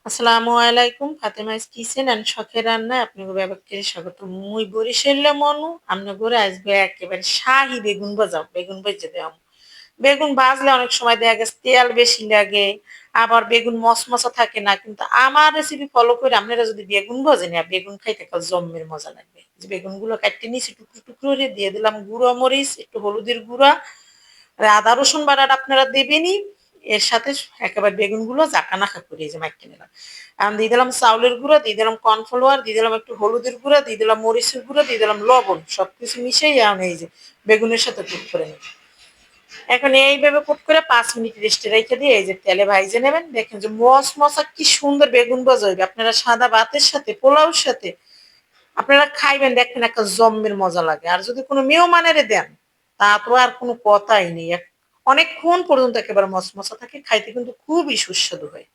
আসসালামু আলাইকুম Fatema's kitchen and শখের রান্নায় আপনাকে ব্যাপারকে স্বাগত। মুই বরিশালে মনু আমনে করে আসবে একেবারে শাহী বেগুন ভাজা বেগুন ভেজে দেওয়া। বেগুন ভাজলে অনেক সময় দেখা গেছে তেল বেশি লাগে, আবার বেগুন মচমচা থাকে না। কিন্তু আমার রেসিপি ফলো করে আপনারা যদি বেগুন ভাজেন আর বেগুন খাইতে একটা জম্মের মজা লাগবে। যে বেগুনগুলো কাটতে নিয়েছি টুকরো টুকরো করে দিয়ে দিলাম গুঁড়ো মরিচ, একটু হলুদের গুঁড়া, আর আদা রসুন বাটাটা আপনারা দেবেনই। এর সাথে একেবারে বেগুনগুলো জাঁকানাকা করে এই যে মাইকে নিলাম। এখন দিয়ে দিলাম চাউলের গুঁড়া, দিয়ে দিলাম কর্নফ্লাওয়ার, দিয়ে দিলাম একটু হলুদের গুঁড়া, দিয়ে দিলাম মরিচের গুঁড়া, দিয়ে দিলাম লবণ। সবকিছু মিশিয়ে এখন এই যে বেগুনের সাথে কুক করে নেব। এখন এইভাবে কুক করে 5 মিনিট রেস্টে রেখে দিয়ে এই যে তেলে ভাইজে নেবেন। দেখেন যে মচমচা কি সুন্দর বেগুন ভাজা হইবে। আপনারা সাদা ভাতের সাথে পোলাওর সাথে আপনারা খাইবেন, দেখবেন একটা জম্মের মজা লাগে। আর যদি কোনো মেহমানেরে দেন তা তো আর কোনো কথাই নেই। অনেকক্ষণ পর্যন্ত একেবারে মচমচা থাকে, খাইতে কিন্তু খুবই সুস্বাদু হয়।